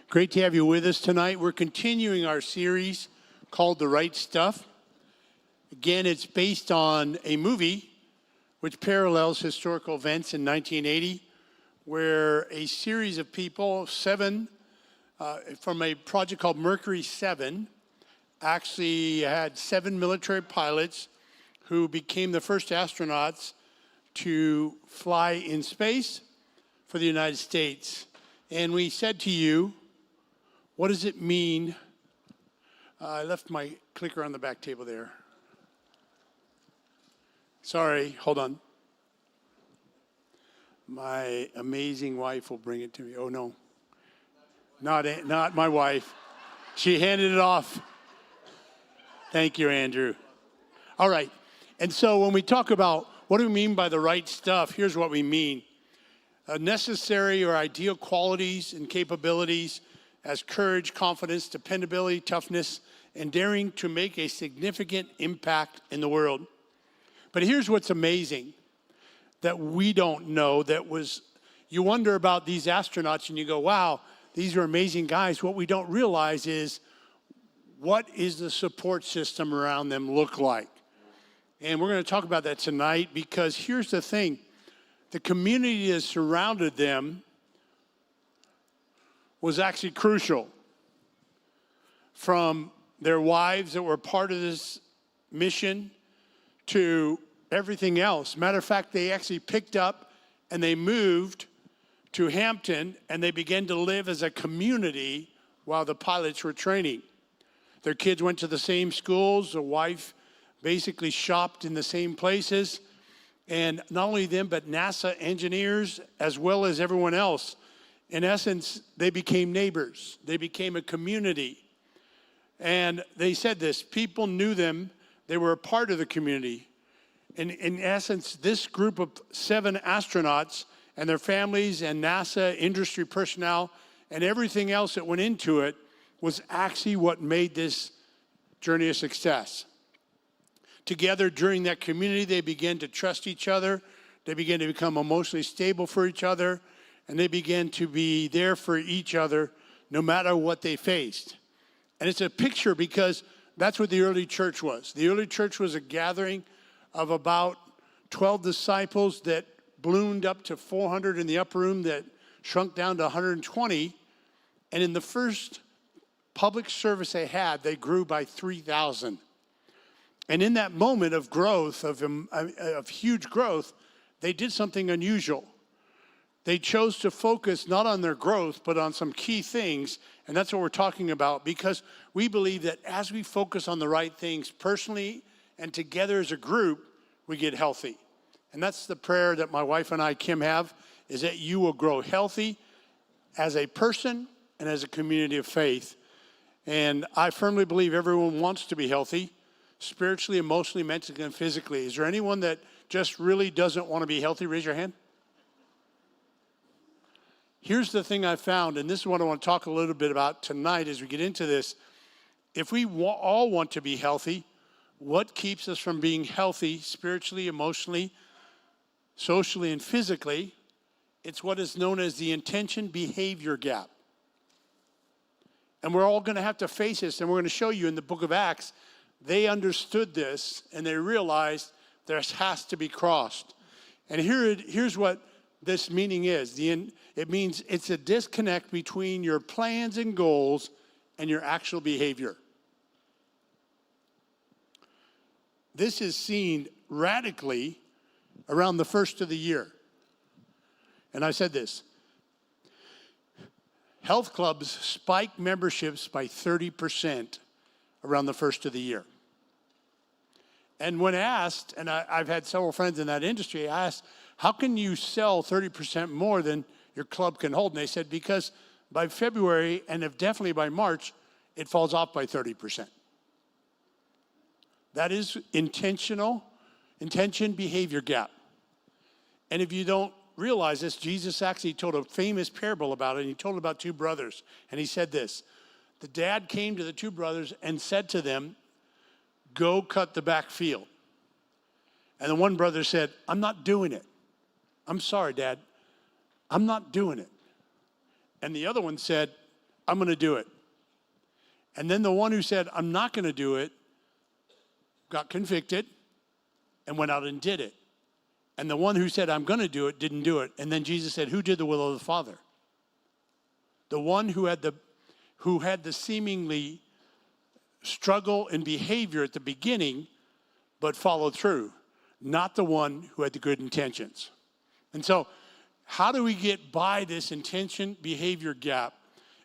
Great to have you with us tonight. We're continuing our series called The Right Stuff. Again, it's based on a movie which parallels historical events in 1980, where a series of people, seven, from a project called Mercury 7, actually had 7 military pilots who became the first astronauts to fly in space for the United States. And we said to you, what does it mean? I left my clicker on the back table there. Sorry, hold on. My amazing wife will bring it to me. Oh no, not my wife. She handed it off. Thank you, Andrew. All right, and so when we talk about what do we mean by the right stuff, here's what we mean. Necessary or ideal qualities and capabilities as courage, confidence, dependability, toughness, and daring to make a significant impact in the world. But here's what's amazing that we don't know, you wonder about these astronauts and you go, wow, these are amazing guys. What we don't realize is, what is the support system around them look like? And we're going to talk about that tonight, because here's the thing. The community that surrounded them was actually crucial. From their wives that were part of this mission to everything else. Matter of fact, they actually picked up and they moved to Hampton and they began to live as a community while the pilots were training. Their kids went to the same schools. The wife basically shopped in the same places. And not only them, but NASA engineers, as well as everyone else. In essence, they became neighbors. They became a community. And they said this, people knew them. They were a part of the community. And in essence, this group of 7 astronauts and their families and NASA industry personnel and everything else that went into it was actually what made this journey a success. Together during that community, they began to trust each other. They began to become emotionally stable for each other. And they began to be there for each other no matter what they faced. And it's a picture because that's what the early church was. The early church was a gathering of about 12 disciples that bloomed up to 400 in the upper room, that shrunk down to 120. And in the first public service they had, they grew by 3,000. And in that moment of growth, of huge growth, they did something unusual. They chose to focus not on their growth, but on some key things. And that's what we're talking about, because we believe that as we focus on the right things personally and together as a group, we get healthy. And that's the prayer that my wife and I, Kim, have, is that you will grow healthy as a person and as a community of faith. And I firmly believe everyone wants to be healthy, spiritually, emotionally, mentally, and physically. Is there anyone that just really doesn't want to be healthy? Raise your hand. Here's the thing I found, and this is what I want to talk a little bit about tonight as we get into this. If we all want to be healthy, what keeps us from being healthy spiritually, emotionally, socially, and physically? It's what is known as the intention-behavior gap. And we're all going to have to face this, and we're going to show you in the book of Acts, they understood this, and they realized there has to be crossed. And here's what this meaning is. It means it's a disconnect between your plans and goals and your actual behavior. This is seen radically around the first of the year. And I said this. Health clubs spike memberships by 30% around the first of the year. And when asked, and I've had several friends in that industry, I asked, how can you sell 30% more than your club can hold? And they said, because by February, and if definitely by March, it falls off by 30%. That is intention behavior gap. And if you don't realize this, Jesus actually told a famous parable about it, and he told about 2 brothers. And he said this, the dad came to the 2 brothers and said to them, go cut the back field. And the one brother said, I'm not doing it. I'm sorry, Dad. I'm not doing it. And the other one said, I'm going to do it. And then the one who said, I'm not going to do it, got convicted and went out and did it. And the one who said, I'm going to do it, didn't do it. And then Jesus said, who did the will of the Father? The one who had the seemingly struggle and behavior at the beginning, but followed through, not the one who had the good intentions. And so, how do we get by this intention behavior gap?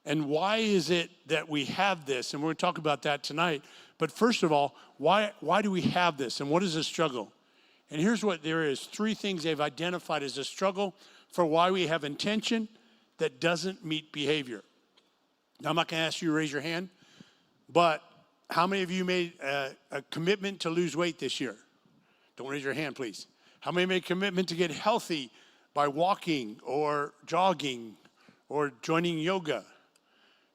And why is it that we have this? And we're going to talk about that tonight. But first of all, why do we have this? And what is the struggle? And here's what there is. 3 things they've identified as a struggle for why we have intention that doesn't meet behavior. Now, I'm not going to ask you to raise your hand, but how many of you made a commitment to lose weight this year? Don't raise your hand, please. How many made a commitment to get healthy by walking or jogging or joining yoga?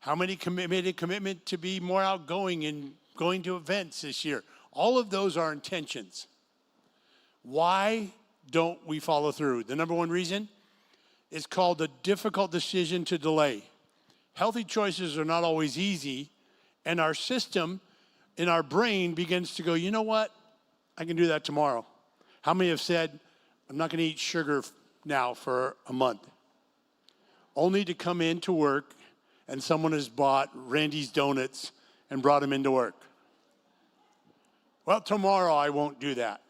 How many made a commitment to be more outgoing and going to events this year? All of those are intentions. Why don't we follow through? The number one reason is called the difficult decision to delay. Healthy choices are not always easy, and our system in our brain begins to go, you know what? I can do that tomorrow. How many have said, I'm not going to eat sugar now for a month? Only to come into work and someone has bought Randy's Donuts and brought them into work. Well, tomorrow I won't do that.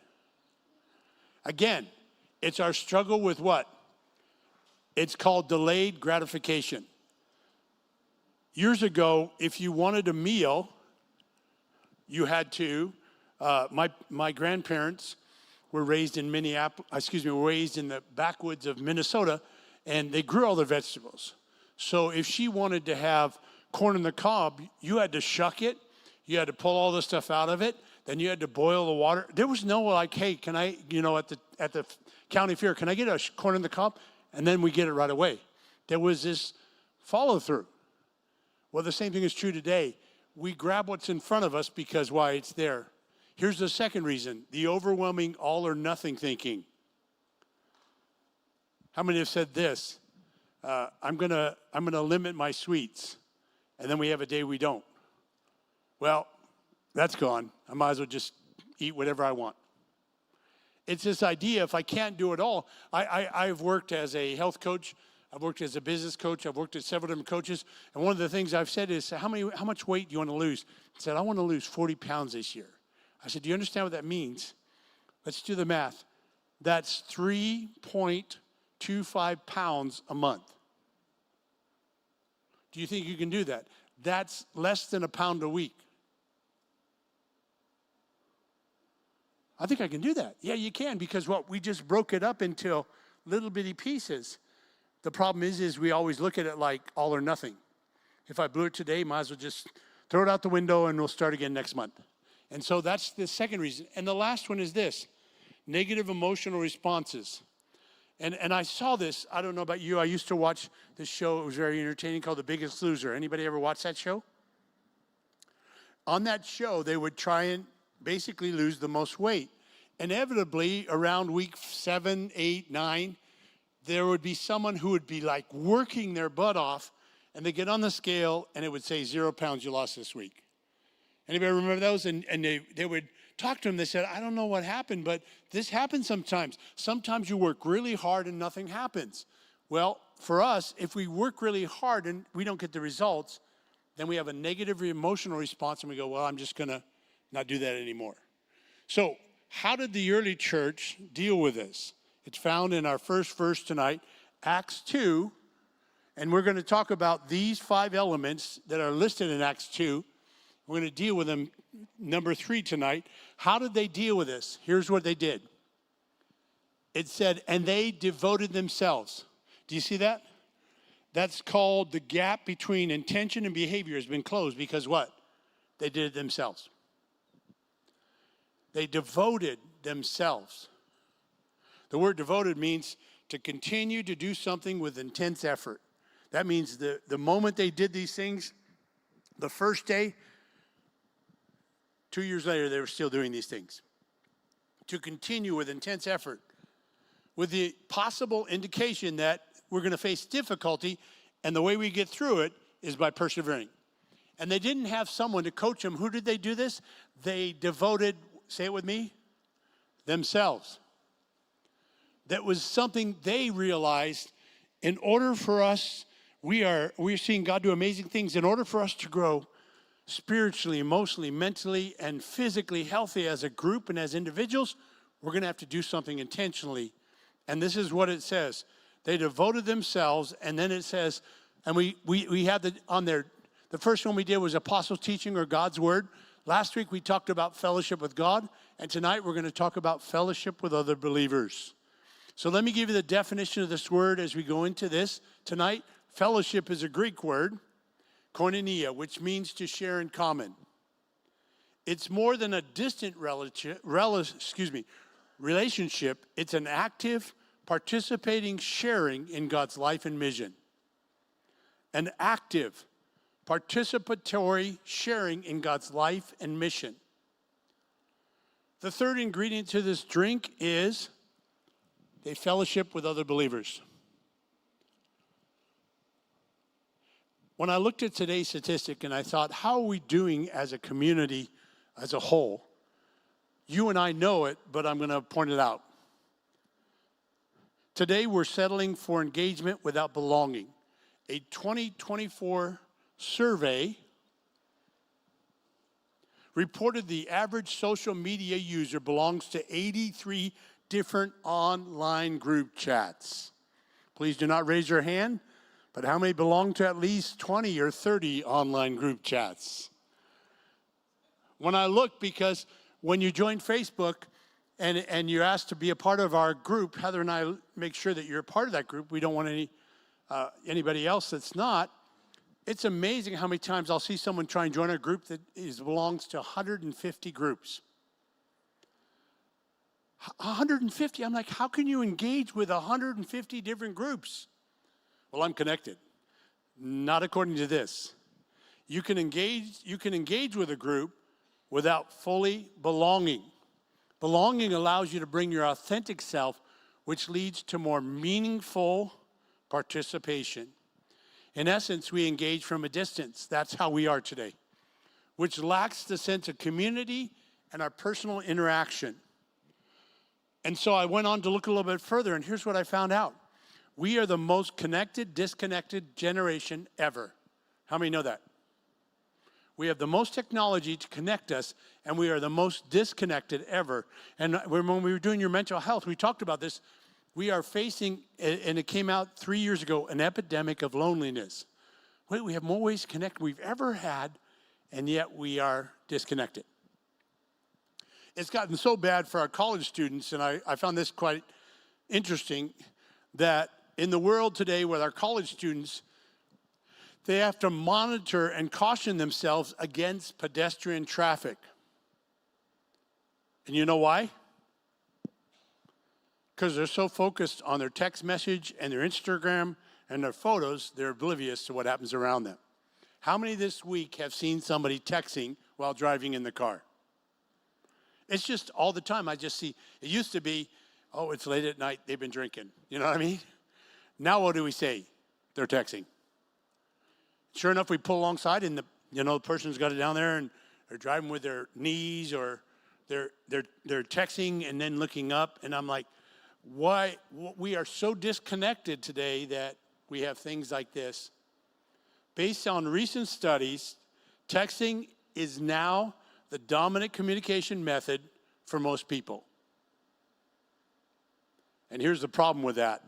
Again, it's our struggle with what? It's called delayed gratification. Years ago, if you wanted a meal, you had to, my grandparents were raised in raised in the backwoods of Minnesota, and they grew all their vegetables. So if she wanted to have corn on the cob, you had to shuck it, you had to pull all the stuff out of it, then you had to boil the water. There was no like, hey, can I, at the county fair, can I get a corn on the cob? And then we get it right away. There was this follow through. Well, the same thing is true today. We grab what's in front of us because why? It's there. Here's the second reason, the overwhelming all or nothing thinking. How many have said this? I'm gonna limit my sweets, and then we have a day we don't. Well, that's gone. I might as well just eat whatever I want. It's this idea, if I can't do it all, I've worked as a health coach, I've worked as a business coach, I've worked at several different coaches, and one of the things I've said is, how much weight do you want to lose? I said, I want to lose 40 pounds this year. I said, do you understand what that means? Let's do the math. That's 3.25 pounds a month. Do you think you can do that? That's less than a pound a week. I think I can do that. Yeah, you can, because we just broke it up into little bitty pieces. The problem is we always look at it like all or nothing. If I blew it today, might as well just throw it out the window and we'll start again next month. And so that's the second reason. And the last one is this, negative emotional responses. And I saw this, I don't know about you, I used to watch this show, it was very entertaining, called The Biggest Loser. Anybody ever watch that show? On that show, they would try and basically lose the most weight. Inevitably, around week 7, 8, 9, there would be someone who would be like working their butt off, and they get on the scale, and it would say 0 pounds you lost this week. Anybody remember those? And they would talk to them. They said, I don't know what happened, but this happens sometimes. Sometimes you work really hard and nothing happens. Well, for us, if we work really hard and we don't get the results, then we have a negative emotional response and we go, well, I'm just going to not do that anymore. So how did the early church deal with this? It's found in our first verse tonight, Acts 2, and we're going to talk about these 5 elements that are listed in Acts 2. We're going to deal with them, number 3 tonight. How did they deal with this? Here's what they did. It said, and they devoted themselves. Do you see that? That's called the gap between intention and behavior has been closed because what? They did it themselves. They devoted themselves. The word devoted means to continue to do something with intense effort. That means the moment they did these things, the first day, 2 years later, they were still doing these things. To continue with intense effort, with the possible indication that we're going to face difficulty, and the way we get through it is by persevering. And they didn't have someone to coach them. Who did they do this? They devoted, say it with me, themselves. That was something they realized. In order for us, we're seeing God do amazing things. In order for us to grow spiritually, emotionally, mentally, and physically healthy as a group and as individuals, we're going to have to do something intentionally. And this is what it says. They devoted themselves, and then it says, and we have on there, the first one we did was apostles' teaching or God's word. Last week we talked about fellowship with God, and tonight we're going to talk about fellowship with other believers. So let me give you the definition of this word as we go into this tonight. Fellowship is a Greek word, koinonia, which means to share in common. It's more than a distant relationship. It's an active, participating sharing in God's life and mission. An active, participatory sharing in God's life and mission. The third ingredient to this drink is they fellowship with other believers. When I looked at today's statistic and I thought, how are we doing as a community as a whole? You and I know it, but I'm going to point it out. Today we're settling for engagement without belonging. A 2024 survey reported the average social media user belongs to 83 different online group chats. Please do not raise your hand, but how many belong to at least 20 or 30 online group chats? When I look, because when you join Facebook and you're asked to be a part of our group, Heather and I make sure that you're a part of that group. We don't want anybody else that's not. It's amazing how many times I'll see someone try and join a group that belongs to 150 groups. 150, I'm like, how can you engage with 150 different groups? Well, I'm connected. Not according to this. You can engage with a group without fully belonging. Belonging allows you to bring your authentic self, which leads to more meaningful participation. In essence, we engage from a distance. That's how we are today, which lacks the sense of community and our personal interaction. And so I went on to look a little bit further, and here's what I found out. We are the most connected, disconnected generation ever. How many know that? We have the most technology to connect us, and we are the most disconnected ever. And when we were doing your mental health, we talked about this. We are facing, and it came out 3 years ago, an epidemic of loneliness. We have more ways to connect than we've ever had, and yet we are disconnected. It's gotten so bad for our college students, and I found this quite interesting, that in the world today with our college students, they have to monitor and caution themselves against pedestrian traffic. And you know why? Because they're so focused on their text message and their Instagram and their photos, they're oblivious to what happens around them. How many this week have seen somebody texting while driving in the car? It's just all the time. I just see, it used to be, oh, it's late at night, they've been drinking. You know what I mean? Now what do we say? They're texting. Sure enough, we pull alongside and the person's got it down there and they're driving with their knees, or they're texting and then looking up, and I'm like, why? We are so disconnected today that we have things like this. Based on recent studies, texting is now the dominant communication method for most people. And here's the problem with that.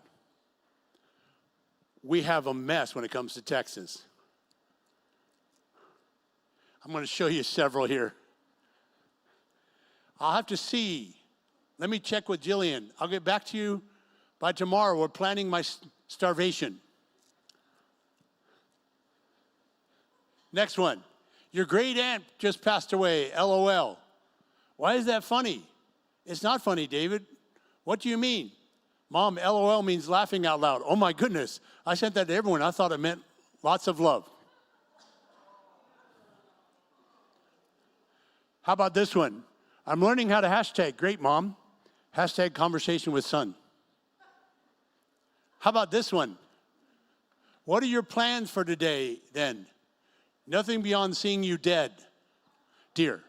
We have a mess when it comes to texts. I'm going to show you several here. I'll have to see. Let me check with Jillian. I'll get back to you by tomorrow. We're planning my starvation. Next one. Your great aunt just passed away, LOL. Why is that funny? It's not funny, David. What do you mean? Mom, LOL means laughing out loud. Oh my goodness. I sent that to everyone. I thought it meant lots of love. How about this one? I'm learning how to hashtag. Great, Mom. Hashtag conversation with son. How about this one? What are your plans for today then? Nothing beyond seeing you dead, dear.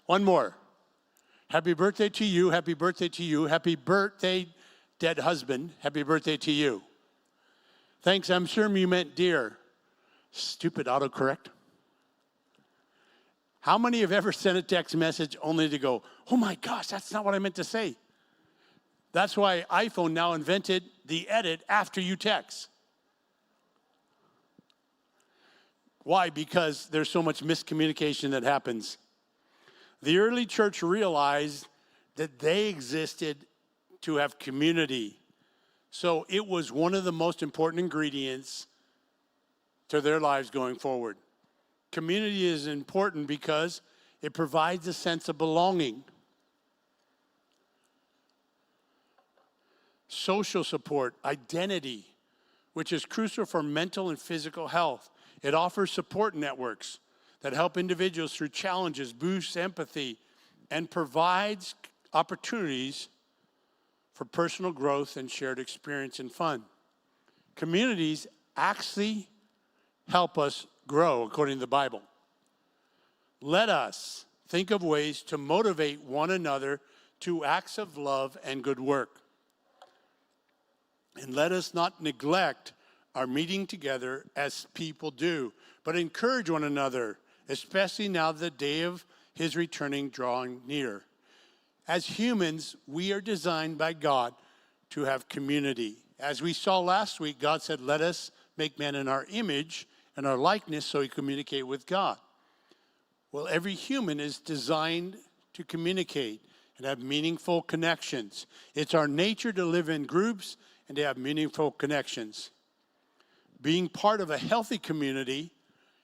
One more. Happy birthday to you, happy birthday to you, happy birthday, dead husband, happy birthday to you. Thanks, I'm sure you meant dear. Stupid autocorrect. How many have ever sent a text message only to go, oh my gosh, that's not what I meant to say? That's why iPhone now invented the edit after you text. Why? Because there's so much miscommunication that happens. The early church realized that they existed to have community. So it was one of the most important ingredients to their lives going forward. Community is important because it provides a sense of belonging. Social support, identity, which is crucial for mental and physical health. It offers support networks that help individuals through challenges, boosts empathy, and provides opportunities for personal growth and shared experience and fun. Communities actually help us grow, according to the Bible. Let us think of ways to motivate one another to acts of love and good work. And let us not neglect our meeting together as people do, but encourage one another, especially now the day of his returning drawing near. As humans, we are designed by God to have community. As we saw last week, God said, let us make man in our image and our likeness so he communicate with God. Well, every human is designed to communicate and have meaningful connections. It's our nature to live in groups and to have meaningful connections. Being part of a healthy community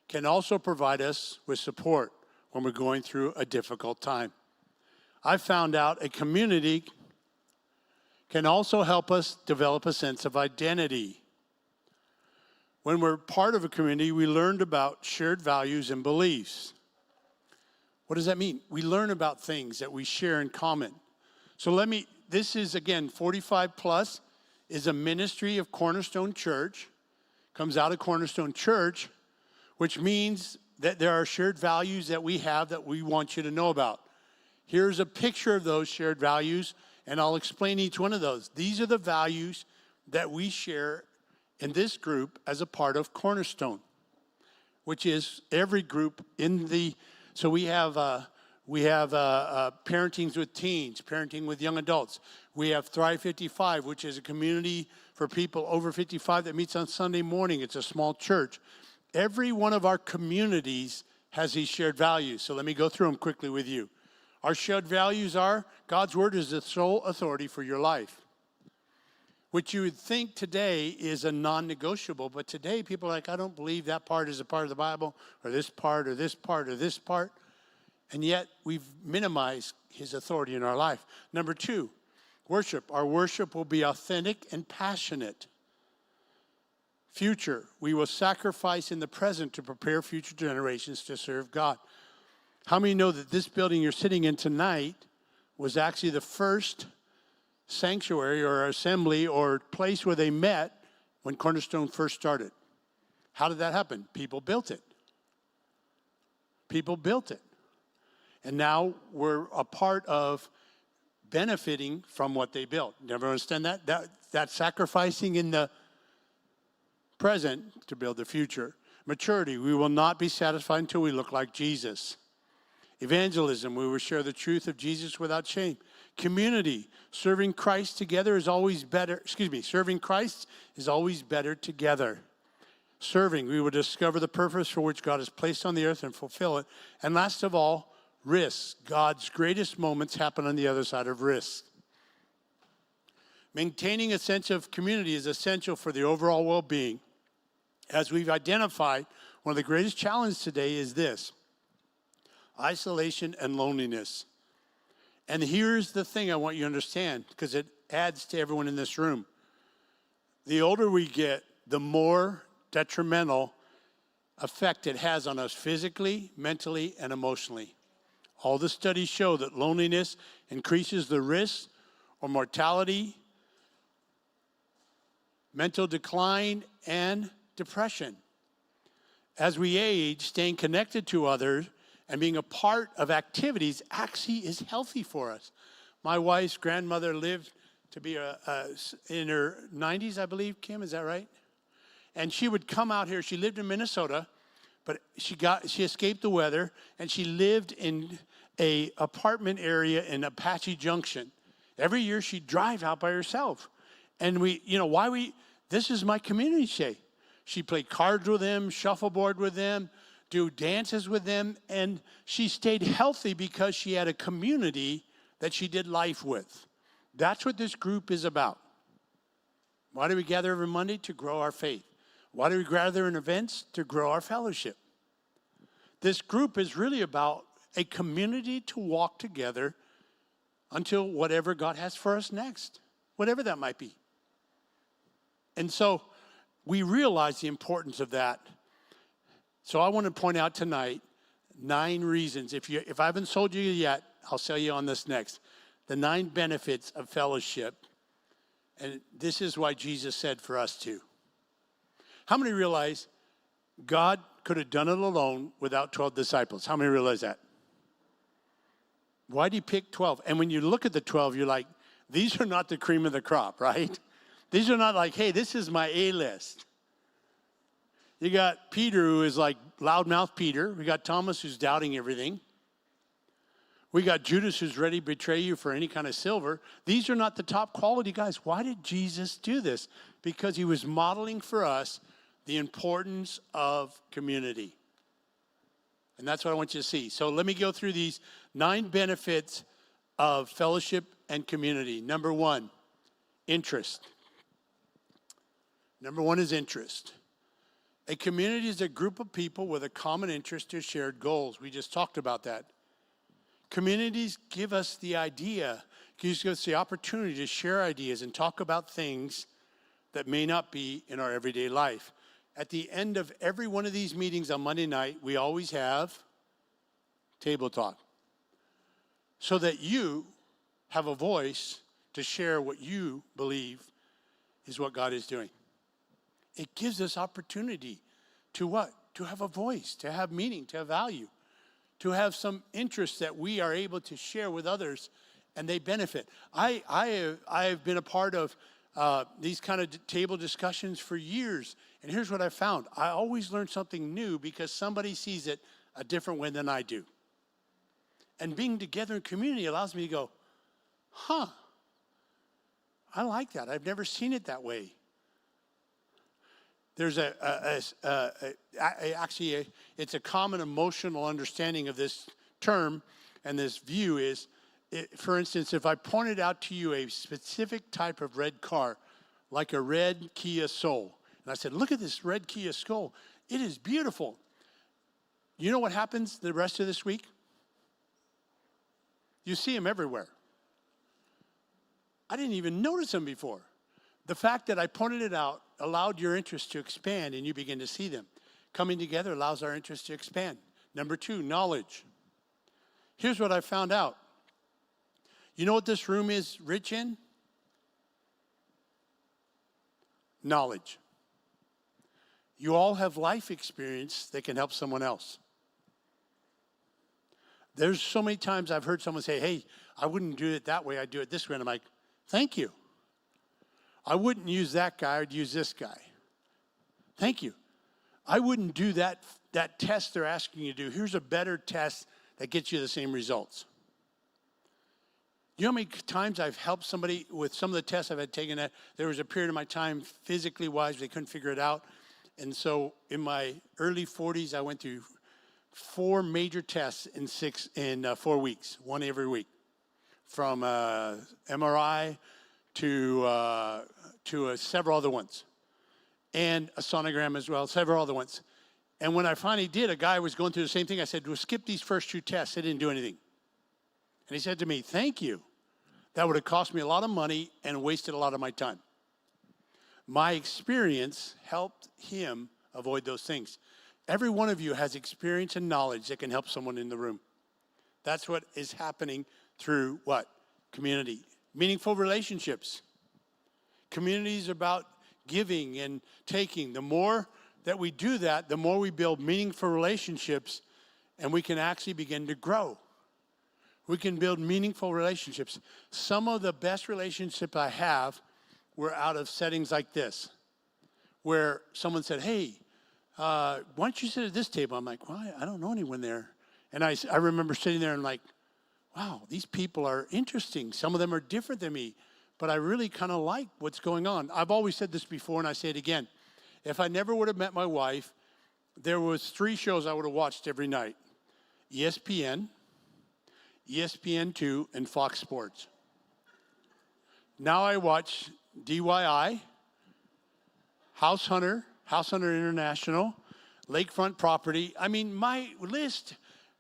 can also provide us with support when we're going through a difficult time. I found out a community can also help us develop a sense of identity. When we're part of a community, we learned about shared values and beliefs. What does that mean? We learn about things that we share in common. So this is again, 45 Plus is a ministry of Cornerstone Church, comes out of Cornerstone Church, which means that there are shared values that we have that we want you to know about. Here's a picture of those shared values, and I'll explain each one of those. These are the values that we share in this group as a part of Cornerstone, which is every group in the, so we have parenting with teens, parenting with young adults. We have Thrive 55, which is a community for people over 55 that meets on Sunday morning. It's a small church. Every one of our communities has these shared values. So let me go through them quickly with you. Our shared values are God's word is the sole authority for your life, which you would think today is a non-negotiable, but today people are like, I don't believe that part is a part of the Bible, or this part, or this part, or this part. And yet we've minimized his authority in our life. Number 2, worship. Our worship will be authentic and passionate. Future, we will sacrifice in the present to prepare future generations to serve God. How many know that this building you're sitting in tonight was actually the first sanctuary or assembly or place where they met when Cornerstone first started? How did that happen? People built it. People built it. And now we're a part of benefiting from what they built. Never understand that? That sacrificing in the present to build the future. Maturity, we will not be satisfied until we look like Jesus. Evangelism, we will share the truth of Jesus without shame. Community, serving Christ together is always better. Serving Christ is always better together. Serving, we will discover the purpose for which God has placed on the earth and fulfill it. And last of all, risk. God's greatest moments happen on the other side of risk. Maintaining a sense of community is essential for the overall well-being. As we've identified, one of the greatest challenges today is this: isolation and loneliness. And here's the thing I want you to understand, because it adds to everyone in this room. The older we get, the more detrimental effect it has on us physically, mentally, and emotionally. All the studies show that loneliness increases the risk of mortality mental decline, and depression. As we age, staying connected to others and being a part of activities actually is healthy for us. My wife's grandmother lived to be in her 90s, I believe. Kim, is that right? And she would come out here. She lived in Minnesota, but she escaped the weather, and she lived in a apartment area in Apache Junction. Every year she'd drive out by herself. And this is my community day. She played cards with them, shuffleboard with them, do dances with them, and she stayed healthy because she had a community that she did life with. That's what this group is about. Why do we gather every Monday? To grow our faith. Why do we gather in events? To grow our fellowship. This group is really about a community to walk together until whatever God has for us next, whatever that might be. And so we realize the importance of that. So I want to point out tonight 9 reasons. If I haven't sold you yet, I'll sell you on this next. The 9 benefits of fellowship. And this is why Jesus said for us to. How many realize God could have done it alone without 12 disciples? How many realize that? Why did he pick 12? And when you look at the 12, you're like, these are not the cream of the crop, right? These are not like, hey, this is my A-list. You got Peter, who is like loudmouth Peter. We got Thomas, who's doubting everything. We got Judas, who's ready to betray you for any kind of silver. These are not the top quality guys. Why did Jesus do this? Because he was modeling for us the importance of community. And that's what I want you to see. So let me go through these 9 benefits of fellowship and community. Number 1, interest. Number 1 is interest. A community is a group of people with a common interest or shared goals. We just talked about that. Communities give us the idea, gives us the opportunity to share ideas and talk about things that may not be in our everyday life. At the end of every one of these meetings on Monday night, we always have table talk, so that you have a voice to share what you believe is what God is doing. It gives us opportunity to what? To have a voice, to have meaning, to have value, to have some interest that we are able to share with others and they benefit. I have been a part of these kind of table discussions for years. And here's what I found. I always learn something new because somebody sees it a different way than I do. And being together in community allows me to go, I like that. I've never seen it that way. There's actually it's a common emotional understanding of this term and this view is, for instance, if I pointed out to you a specific type of red car, like a red Kia Soul, and I said, look at this red Kia Soul. It is beautiful. You know what happens the rest of this week? You see them everywhere. I didn't even notice them before. The fact that I pointed it out allowed your interest to expand and you begin to see them. Coming together allows our interest to expand. Number 2, knowledge. Here's what I found out. You know what this room is rich in? Knowledge. You all have life experience that can help someone else. There's so many times I've heard someone say, hey, I wouldn't do it that way, I'd do it this way. And I'm like, thank you. I wouldn't use that guy, I'd use this guy. Thank you. I wouldn't do that test they're asking you to do. Here's a better test that gets you the same results. You know how many times I've helped somebody with some of the tests I've had taken? There was a period of my time, physically wise, they couldn't figure it out. And so in my early 40s, I went through 4 major tests in 4 weeks, one every week. From MRI to several other ones. And a sonogram as well, several other ones. And when I finally did, a guy was going through the same thing. I said, well, skip these first 2 tests. They didn't do anything. And he said to me, thank you. That would have cost me a lot of money and wasted a lot of my time. My experience helped him avoid those things. Every one of you has experience and knowledge that can help someone in the room. That's what is happening through what? Community. Meaningful relationships. Community is about giving and taking. The more that we do that, the more we build meaningful relationships, and we can actually begin to grow. We can build meaningful relationships. Some of the best relationships I have were out of settings like this, where someone said, hey, why don't you sit at this table? I'm like, well, I don't know anyone there. And I remember sitting there and like, wow, these people are interesting. Some of them are different than me, but I really kind of like what's going on. I've always said this before, and I say it again. If I never would have met my wife, there was 3 shows I would have watched every night: ESPN, ESPN2, and Fox Sports. Now I watch DIY, House Hunter International, Lakefront Property. I mean, my list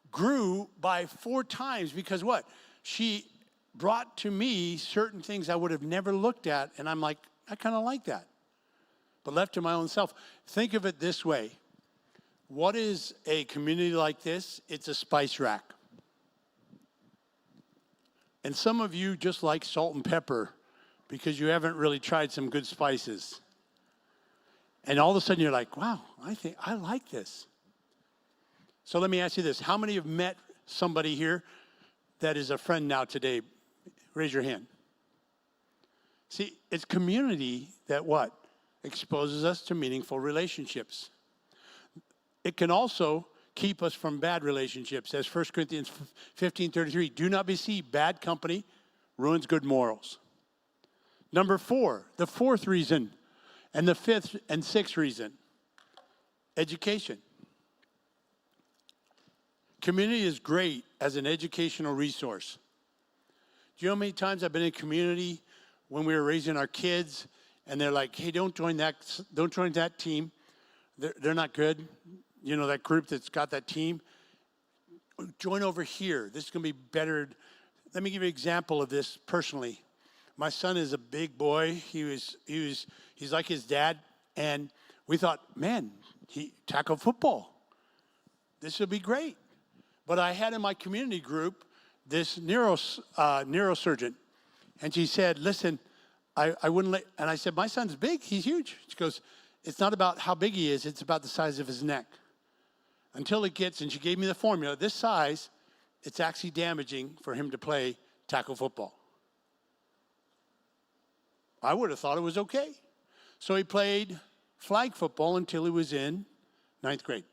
grew by 4 times because what? She brought to me certain things I would have never looked at, and I'm like, I kind of like that. But left to my own self, think of it this way. What is a community like this? It's a spice rack. And some of you just like salt and pepper because you haven't really tried some good spices. And all of a sudden you're like, wow, I think I like this. So let me ask you this. How many have met somebody here that is a friend now today? Raise your hand. See, it's community that what? Exposes us to meaningful relationships. It can also keep us from bad relationships. As 1 Corinthians 15:33, do not be deceived. Bad company ruins good morals. Number 4, the 4th reason, and the 5th and 6th reason, education. Community is great as an educational resource. Do you know how many times I've been in community when we were raising our kids, and they're like, hey, don't join that team. They're not good. You know, that group that's got that team. Join over here. This is going to be better. Let me give you an example of this personally. My son is a big boy. He's like his dad, and we thought, man, he tackle football. This would be great. But I had in my community group this neurosurgeon, and she said, listen, I wouldn't let, and I said, my son's big, he's huge. She goes, it's not about how big he is, it's about the size of his neck. Until it gets, and she gave me the formula, this size, it's actually damaging for him to play tackle football. I would have thought it was okay. So he played flag football until he was in 9th grade.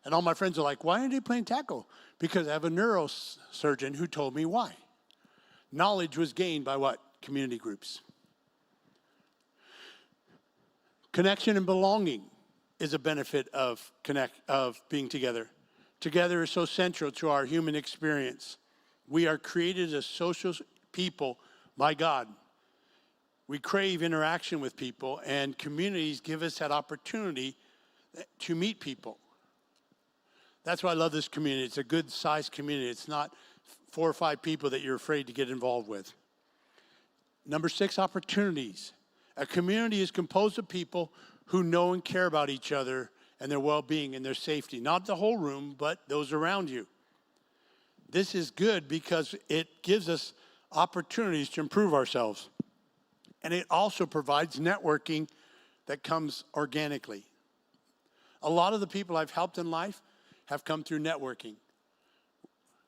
And all my friends are like, why aren't you playing tackle? Because I have a neurosurgeon who told me why. Knowledge was gained by what? Community groups. Connection and belonging is a benefit of being together. Together is so central to our human experience. We are created as social people by God. We crave interaction with people, and communities give us that opportunity to meet people. That's why I love this community. It's a good-sized community. It's not 4 or 5 people that you're afraid to get involved with. Number 6, opportunities. A community is composed of people who know and care about each other and their well-being and their safety. Not the whole room, but those around you. This is good because it gives us opportunities to improve ourselves. And it also provides networking that comes organically. A lot of the people I've helped in life have come through networking.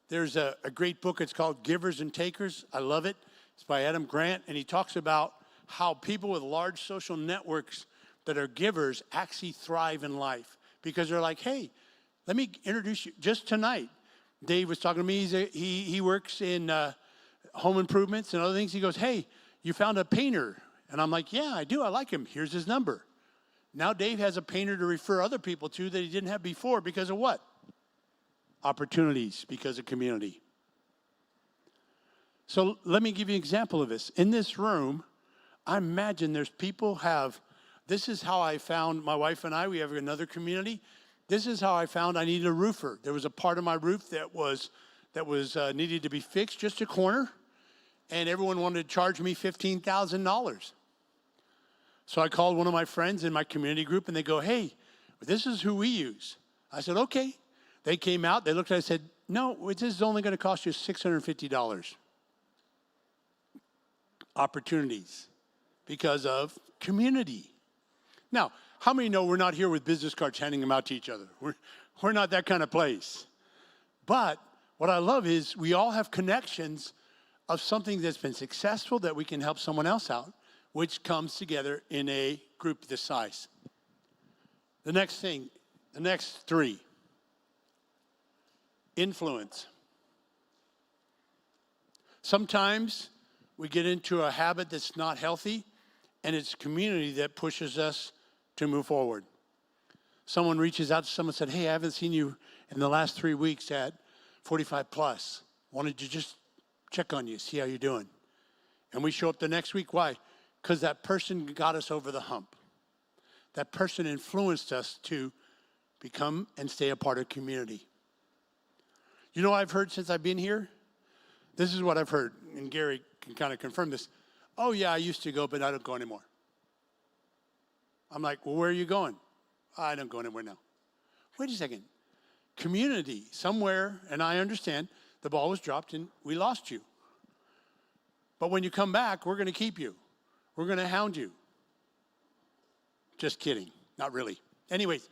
There's a great book, it's called Givers and Takers. I love it. It's by Adam Grant, and he talks about how people with large social networks that are givers actually thrive in life because they're like, hey, let me introduce you. Just tonight, Dave was talking to me. He works in home improvements and other things. He goes, hey, you found a painter. And I'm like, yeah, I do. I like him. Here's his number. Now Dave has a painter to refer other people to that he didn't have before because of what? Opportunities, because of community. So let me give you an example of this. In this room, I imagine there's people this is how I found my wife and I, we have another community. This is how I found I needed a roofer. There was a part of my roof that was needed to be fixed, just a corner, and everyone wanted to charge me $15,000. So I called one of my friends in my community group, and they go, hey, this is who we use. I said, okay. They came out, they looked at it, I said, no, this is only going to cost you $650. Opportunities because of community. Now, how many know we're not here with business cards handing them out to each other? We're not that kind of place. But what I love is we all have connections of something that's been successful that we can help someone else out, which comes together in a group this size. The next thing, the next three. Influence. Sometimes we get into a habit that's not healthy, and it's community that pushes us to move forward. Someone reaches out to someone and said, hey, I haven't seen you in the last 3 weeks at 45 plus. Wanted to just check on you, see how you're doing. And we show up the next week. Why? Because that person got us over the hump. That person influenced us to become and stay a part of community. You know what I've heard since I've been here? This is what I've heard, and Gary can kind of confirm this. Oh yeah, I used to go, but I don't go anymore. I'm like, well, where are you going? I don't go anywhere now. Wait a second. Community, somewhere, and I understand, the ball was dropped and we lost you. But when you come back, we're going to keep you. We're going to hound you. Just kidding. Not really. Anyways,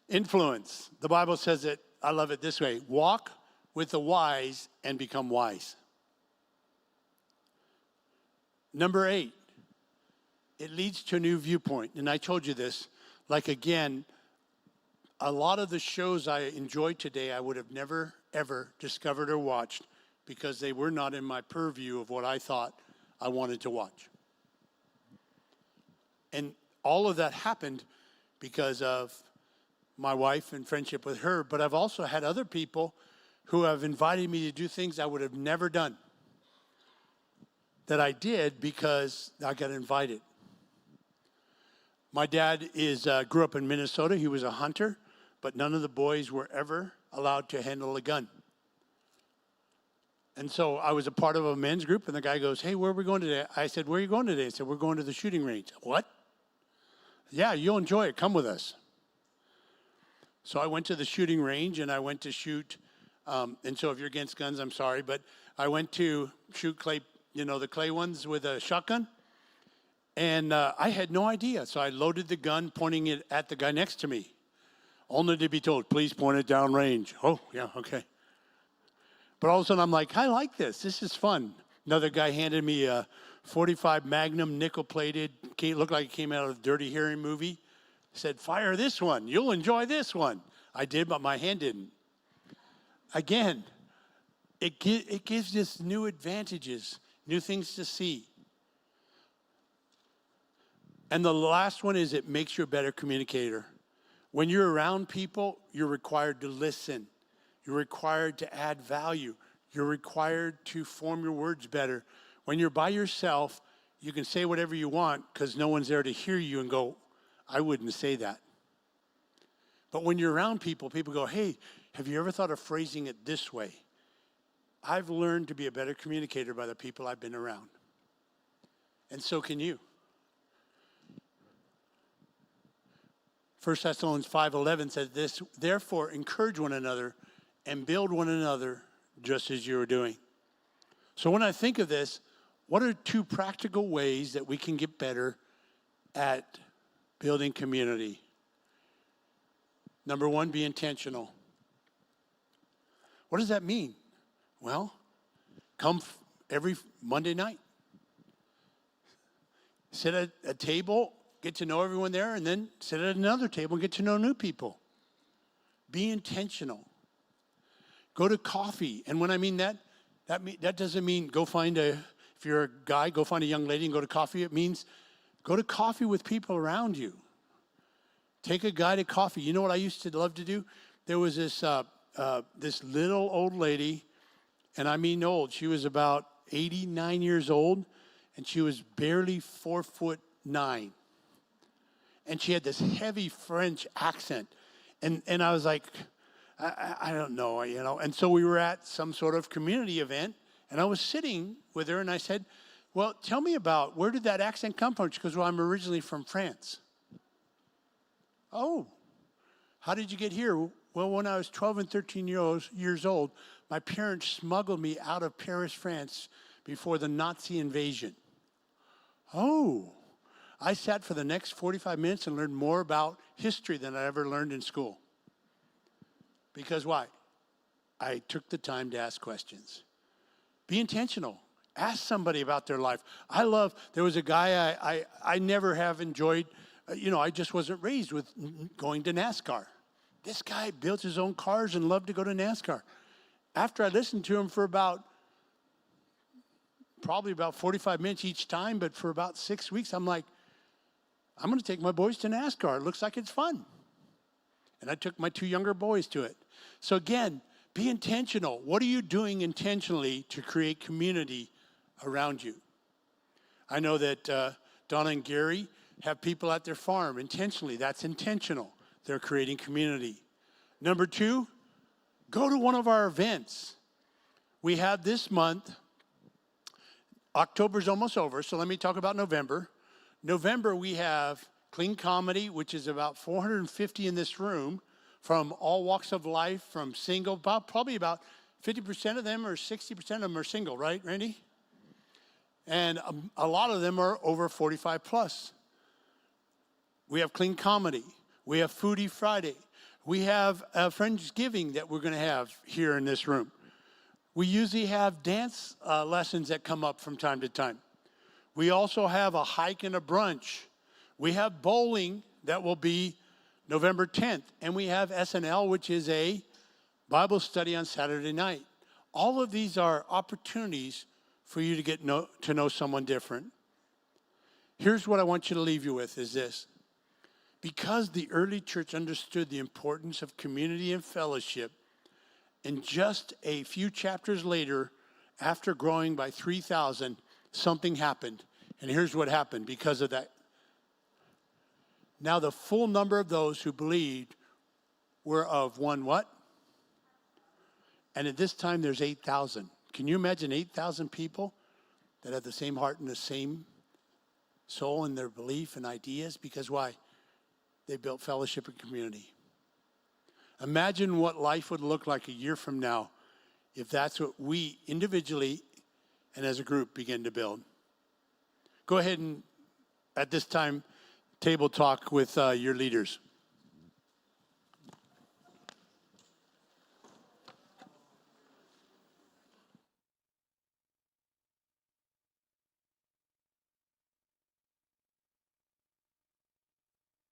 influence. The Bible says it, I love it this way. Walk with the wise and become wise. Number 8, it leads to a new viewpoint. And I told you this, like again, a lot of the shows I enjoyed today, I would have never, ever discovered or watched because they were not in my purview of what I thought I wanted to watch. And all of that happened because of my wife and friendship with her, but I've also had other people who have invited me to do things I would have never done that I did because I got invited. My dad grew up in Minnesota. He was a hunter, but none of the boys were ever allowed to handle a gun. And so I was a part of a men's group, and the guy goes, hey, where are we going today? I said, where are you going today? He said, we're going to the shooting range. What? Yeah, you'll enjoy it. Come with us. So I went to the shooting range, and I went to shoot. And so if you're against guns, I'm sorry, but I went to shoot clay, the clay ones with a shotgun. And I had no idea. So I loaded the gun, pointing it at the guy next to me, only to be told, please point it down range. Oh, yeah, okay. But all of a sudden, I'm like, I like this. This is fun. Another guy handed me a .45 Magnum, nickel-plated. Looked like it came out of a Dirty Harry movie. Said, fire this one. You'll enjoy this one. I did, but my hand didn't. Again, it gives us new advantages, new things to see. And the last one is it makes you a better communicator. When you're around people, you're required to listen. You're required to add value. You're required to form your words better. When you're by yourself, you can say whatever you want because no one's there to hear you and go, I wouldn't say that. But when you're around people, people go, hey, have you ever thought of phrasing it this way? I've learned to be a better communicator by the people I've been around. And so can you. 1 Thessalonians 5:11 says this, therefore encourage one another and build one another just as you are doing. So when I think of this, what are 2 practical ways that we can get better at building community? Number 1, be intentional. What does that mean? Well, come every Monday night. Sit at a table, get to know everyone there, and then sit at another table and get to know new people. Be intentional. Go to coffee. And when I mean that doesn't mean go find if you're a guy, go find a young lady and go to coffee. It means go to coffee with people around you. Take a guy to coffee. You know what I used to love to do? There was this little old lady, and I mean old. She was about 89 years old, and she was barely 4'9". And she had this heavy French accent. And I was like, I don't know, And so we were at some sort of community event, and I was sitting with her, and I said, well, tell me about, where did that accent come from? She goes, well, I'm originally from France. Oh, how did you get here? Well, when I was 12 and 13 years old, my parents smuggled me out of Paris, France, before the Nazi invasion. Oh, I sat for the next 45 minutes and learned more about history than I ever learned in school. Because why? I took the time to ask questions. Be intentional. Ask somebody about their life. There was a guy I never have enjoyed, I just wasn't raised with going to NASCAR. This guy built his own cars and loved to go to NASCAR. After I listened to him for probably about 45 minutes each time, but for about 6 weeks, I'm like, I'm going to take my boys to NASCAR. It looks like it's fun. And I took my 2 younger boys to it. So again, be intentional. What are you doing intentionally to create community around you? I know that Donna and Gary have people at their farm intentionally. That's intentional. They're creating community. Number 2, go to one of our events. We have this month, October's almost over, so let me talk about November. November, we have Clean Comedy, which is about 450 in this room, from all walks of life, from single, probably about 50% of them or 60% of them are single, right, Randy? And a lot of them are over 45 plus. We have Clean Comedy. We have Foodie Friday. We have Friendsgiving that we're going to have here in this room. We usually have dance lessons that come up from time to time. We also have a hike and a brunch. We have bowling that will be November 10th. And we have SNL, which is a Bible study on Saturday night. All of these are opportunities for you to get to know someone different. Here's what I want you to leave you with is this. Because the early church understood the importance of community and fellowship, and just a few chapters later, after growing by 3,000, something happened. And here's what happened because of that. Now the full number of those who believed were of one what? And at this time, there's 8,000. Can you imagine 8,000 people that have the same heart and the same soul in their belief and ideas? Because why? They built fellowship and community. Imagine what life would look like a year from now if that's what we individually and as a group begin to build. Go ahead and, at this time, table talk with your leaders.